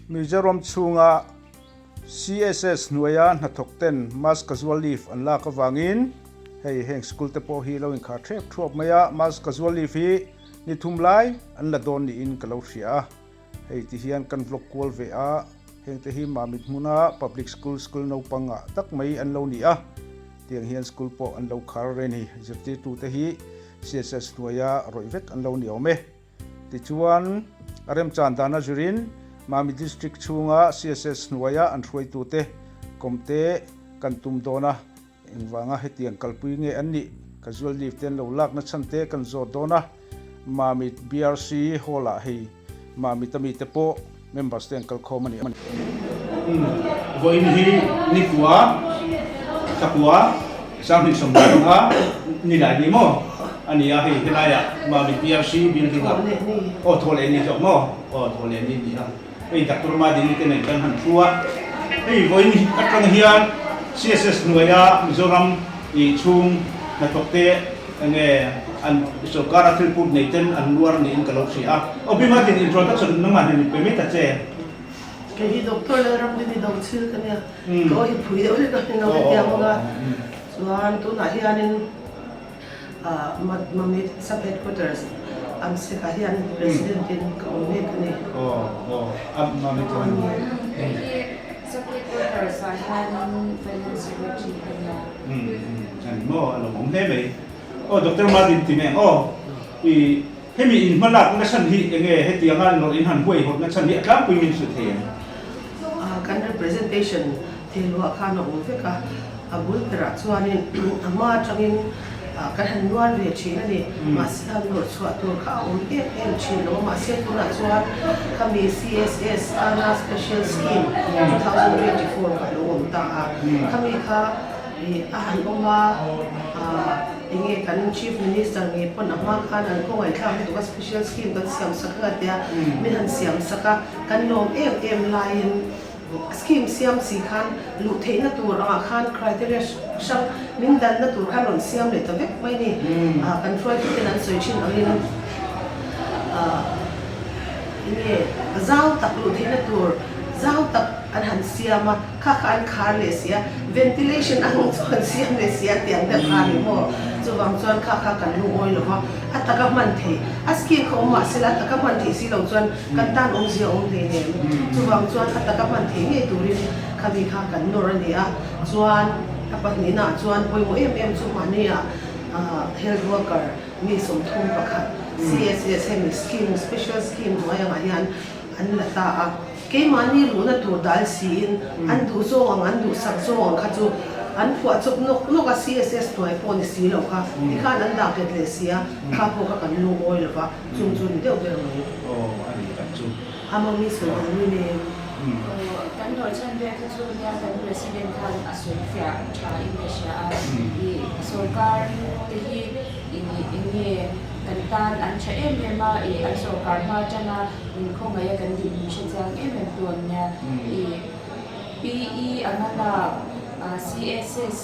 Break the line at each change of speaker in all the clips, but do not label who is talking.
Mizoram chunga CSS hnuaia thawk ten mass casual leave an la ka wangin hei heng school te po hi lo in kha thep thuap maya mass casual leave hi ni thum lai an la don ni in kalo hria hei ti hian kan vlog kual ve a heng te hi ma mit hmuna public school no panga tak mai an lo ni a tiang hian school po an lo khar re ni zirti tu te hi CSS hnuaia roi vek an lo ni ome ti chuan arem chan dana jurin Mami district chunga CSS hnuaia an hruai tu te komte kan tum dona engwanga hetiang kalpui nge anni casual leave ten lo lak na chante kan zo dona mami BRC hola hei mami tami te po members ten kal khomani
voin hi nikwa takwa samni somdanga ni dai ni mo ani a hei helaya mami BRC building up o thole ni jo mo o thole ni ni ha ei doctor ma din ke nei kan han thua ei voin atang hian CSS hnuaia Mizoram I chung na tokte nge an sokara thil put nei ten an luar ni in kalau sia obima din introduction nang an ni peme ta che
ke hi doctor le ram ni dong chil kan ya ko hi phui de ore ka ni no ke anga chuan tu na hianin mami sub headquarters am se ka hian president in ko me kan ni
mami tu
sub headquarters I had finance secretary
an mo alo mong he mai Dr. Martin Time I hemi in malak na san hi nge heti anga no in han huai hot na san hi atlam pui min su the
kan representation thilwa khan o ve ka abul tra chuanin ama tangin kan han nuar ve china ni masam no chwa to ka o em chino ma se tu na chuan kami CSS ana special scheme 2024 ka lo ta kami kha ahan oma inge kan chief minister nge pon ama khan an ko ngai thang to special scheme kan siam saka tia min han siam saka kan nom em line scheme siam si khan lu theina tur anga khan criteria sang min dan na tur khan on siam le ta vek mai ni kan try to ten an soi chin angin inge zau tak lu theina tur zau tak an han siama kha khan khar le sia ventilation ang chuan siam le sia tiang da khar mo chuwang chuan kha kan lu oi lo ha ataka man the aski ko ma sila taka man the si lo chuan kan tan ong zia ong le ne chuwang chuan ataka man the nge turin kami kha kan nor ani a chuan apa ni na chuan poi mo em chu ma ne a health worker mi som thum pakhat CSS hem scheme special scheme mai anga hian an la ta a ke mani lu na tur dal sin an du zo ang an du sak zo ang kha chu an phua chok no ka CSS toy pon si lo kha ti kha nan da ke le sia kha po ka kan lu oi lo ba chung chung de de mai
ani kan chu
among mi so ni ne
kan dol chan ve ka chu ya kan president kan asofia cha Indonesia I sokar te hi inge kan tan an cha ma I an sokar ma chana in khong ya kan di mission chang ton nya PE anala CSS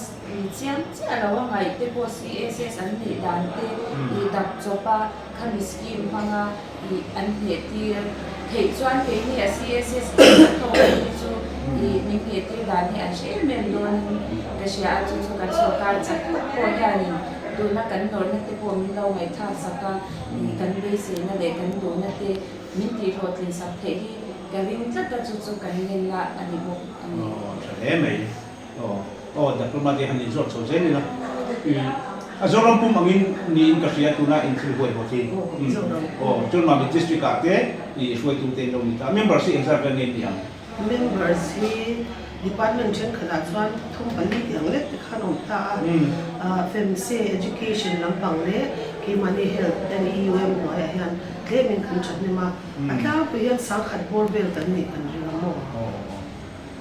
chiang cha lawa ngai te po CSS an ni dan te I dak chopa kan scheme hanga I an he ti he chuan ke ni CSS to chu I ni he ti dan ni an she men don ka sha chu chu kan so kar cha ko ya ni do na kan nor na te po min lo ngai tha saka ni kan be se na le kan do na te min ti ro tlin sa the hi ka ring cha ta chu chu kan len la ani bo ani
chale mai da kuma de han izot so zen na azoram pum angin ni in kasia tuna in thil hoi hoti chun ma district ka te I hoi tu te no ni ta members si exam kan ni tiang
members hi department chen khala chuan thum bali yang le khanom ta FMC education lampang le ki mani health and EUM no ya hian claiming kan chatni ma atla pe yan sang khat bor bel kan ni kan ringa mo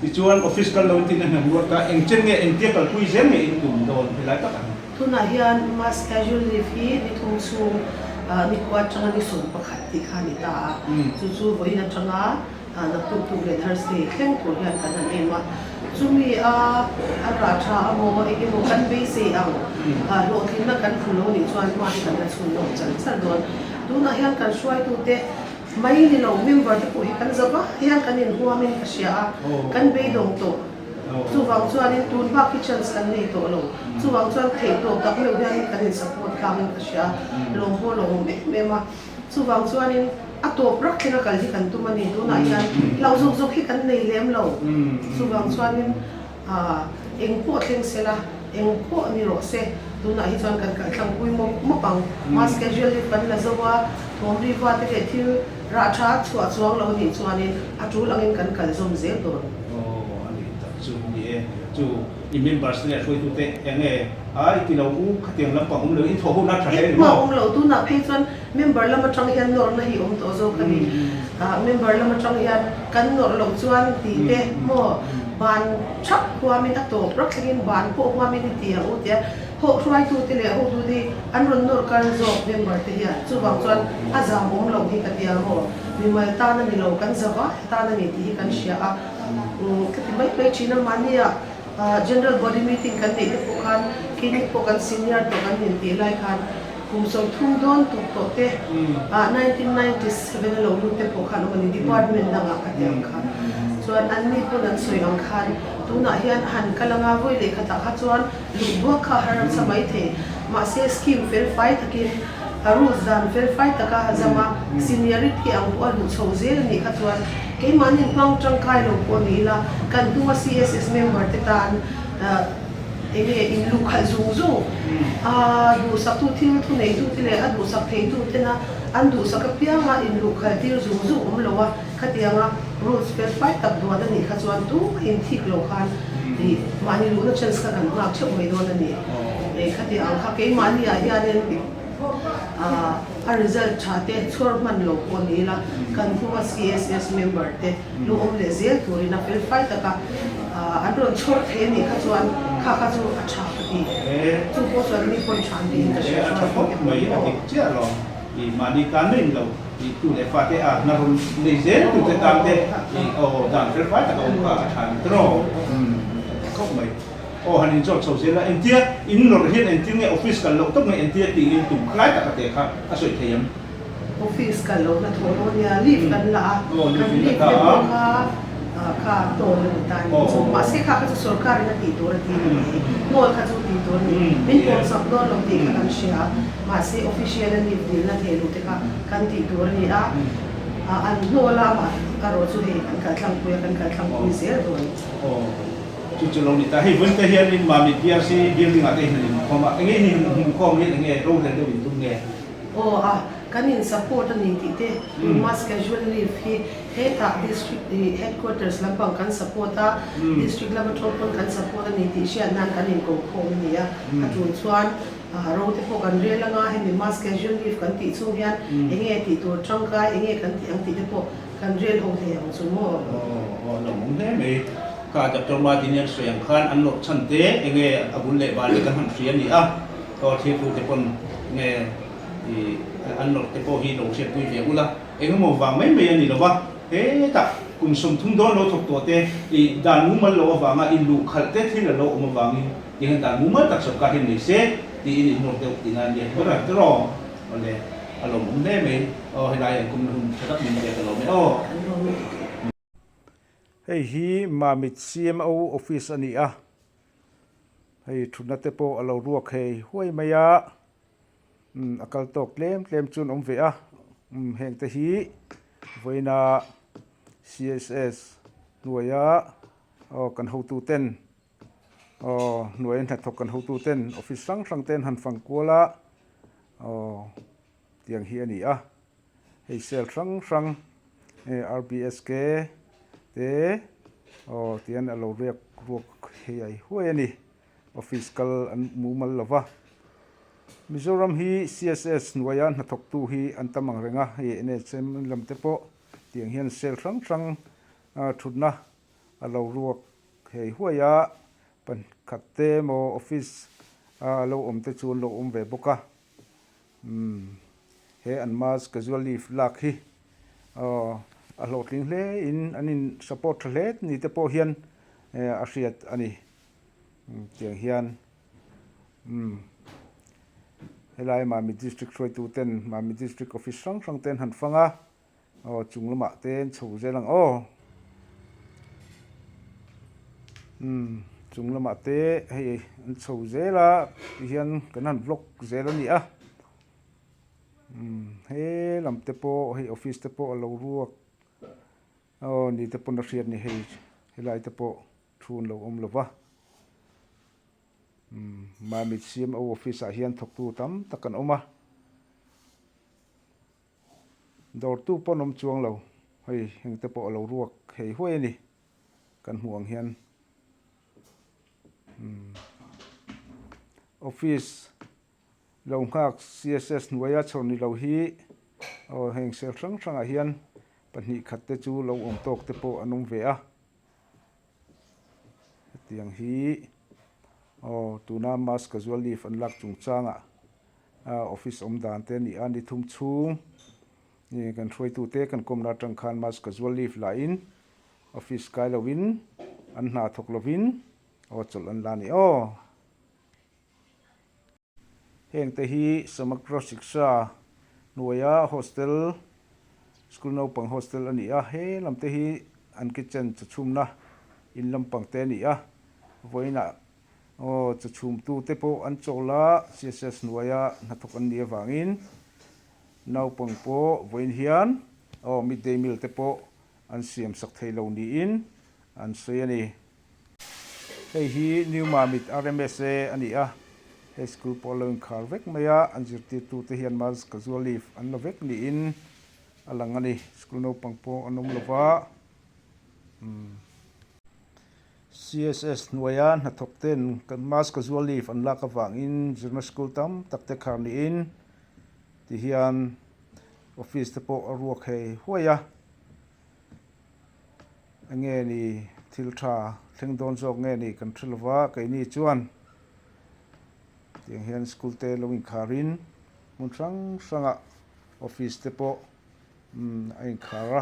ti chuan office kal lo tin na huwa ka engchen nge engte kal pui zen nge in tum don philai ta kan
tuna hian mass casual leave hi ni thum chu ni kwa changa ni som pakhat ti khani ta chu voina changa na tu le Thursday thleng tur hian kan an ema chumi a ra tha amo ege mo kan be se ang lo thina kan phulo ni chuan ma kan na chun lo chan chal don tuna hian kan shwai tu te mai ni lo member te po hi kan zawa hian kan in huamin ka sia kan be dong to chu wang chuan in tun ba kitchen kan nei to lo chu wang chuan thei to tak lo hian kan in support kamin ka sia lo ho lo me ma chu wang chuan in a to prak thina kal hi kan tu mani tu na hian lau zuk zuk hi kan nei lem lo chu wang chuan in eng po theng sela eng po ni ro se tu na hi chuan kan ka thlang pui mo pang mas casual li pan la zawa thom ri wa te ke thil ra tha chua chuang lo ni chuan in a tu langin kan kal zom zel to
ani tak chu ni chu i members ne hloi tu te enge ai ti lo u khatiang lam pang lo in tho ho na tha he
ma lo tu na phe chuan member lama tang hian nor na hi to zo kani member lama tang hian kan nor lo chuan ti te mo ban chap huamin a to prak thingin ban po huamin ti ha u te ho try tu te le ho tu di an ron nor kan zo member te hian chu bang chuan a za mom lo hi ka tia ho mi mai ta na ni lo kan zawa ta na ni ti kan sia a ka ti mai pe china mania general body meeting kan te po kan clinic po kan senior to kan nin ti lai khan kum so thum don to te 1997 lo lu te po khan mani department na ka te khan chuan an ni po nan soi ang khan tuna hian han kalanga voi le khata kha chuan lu bo kha haram samai the ma se scheme verify takin rules dan verify taka hazama seniority ang po lu chozel ni kha chuan ke manin pang tang kai lo po ni la kan tu CSS member te tan enge in lu khal zung zung du sak tu thil thu nei tu tile a du sak thei tu tena an du sak pia ma in lu khal tir zung zung lowa khatianga rules verify tak do da ni kha chuan tu in thik lo khan ti mani lu na chance ka kan ngak cheu mai do na ni e khati ang kha ke mani a ya ren a result chate chhor man lo ko ni la kan tu CSS member te lu om le zel tu ina verify taka andron chhor the ni kha chuan kha chu a tha ti chu po chuan ni pon chan di ka
a tha ko mai a ti chia lo i mani kan nin lo i tu le fa te a na ron le zel tu te tam te i o dan verify taka o ka than tro ko mai o hanin job so zela entia in lor hian enting nge office kan lo tok nge entia ti in tum khlai ta te kha a soi theyam
office kan lo na tholo nia leave kan la kan leave ka kha to le tan so ma se kha ka sarkar na ti to ti no kha chu ti to ni min ko sab do lo ti kan shia ma se official leave din na thelu te ka kan ti to ni an no la ma ka ro chu he kan ka thlang pu kan ka thlang pu se ro
chu lo ni ta hi vun te hian in ma mi PRC building a te hin ko ma nge ni hum ko nge nge ro le do bin tum nge
kanin support ani ti te mas casual leave he ta district headquarters lampang kan support district laboratory kan support ani ti sia nan kanin ko ni ya atun chuan ro te po kan re langa he ni mas casual leave kan ti chu hian enge ti to tangka enge kan ti ang ti te po kan re ho the ang chu mo
lo mong he me ka ta to ma din yan soyang khan an lo chan te enge abun le ba le kan han ria ni to thi pu te pon nge an lo te po hi lo se pui ve ula enge mo wang mai mai ani lo ba he ta kum som thum don lo thok to te I dan mu mal lo wa nga in lu khal te thi lo mo wangi enge dan mu mal tak so ka hin ni se ti in no te ti nan ye ko ra tro ole alo mong ne me o helai kum hum thak min te lo me
hei hi mamit CMO office ani a hei thuna te po alo ruak hei huai maya akal tok tlem chun om ve a heng te hi voina CSS hnuaia kan ho tu ten hnuaia na thok kan ho tu ten office sang ten han fang kola tiang hi ani a hei sel sang RBSK te tian alo rek ruak hei ai huai ani office kal an mu mal lova Mizoram hi CSS hnuaia na thok tu hi an tamang renga hi NHM lam te po tiang hian sel sang thutna alo ruak hei huaia pan khatte mo office alo om te chu lo om ve boka he an mas casual leave lak hi a lo tling hle in anin support hle ni te po hian a hriat ani tiang hian helai mami district roi tu ten mami district office sang ten han fanga chung lama ten chho zelang o chung lama te hei an chho zela hian kan han vlog zel ani a he lam te po hei office te po lo ruak ni te pon riat ni hei helai te po thun lo om lova ma mit sim o office a hian thok tu tam takan oma dor tu pon om chuang lo hei heng te po lo ruak hei huai ni kan huang hian office lo ngak CSS hnuaia chon ni lo hi heng sel thang a hian pahnih khat te chu lo om tok te po anum ve a tiang hi tuna mas casual leave an lak chung changa office om dan te ni ani thum chung ni kan throi tu te kan komna tang khan mas casual leave la in office kai lovin an hna thok lovin chol an la ni heng te hi samagra shiksha hnuaia hostel school no pang hostel ani a he lam te hi an kitchen chachumna in lampang te ni a voina chachum tu te po an chola CSS hnuaia hnathok an ni awangin naupang po voin hian midday meal te po an siam sak thei lo ni in an sei ani hei hi new mamit RMS ani a hei school po lo khar vek maya an zirti tu te hian mas casual leave an lo vek ni in alang ani school no pang po anom lova CSS hnuaia hnathok ten kan mas casual leave an lak awangin zirna school tam takte khar ni in ti hian office te po a ruak hei huaia nge ni thil tha thlengdawn zawk nge ni kan thrilova kai ni chuan tiang hian school te lo inkharin mun hrang hranga office te po a inkhara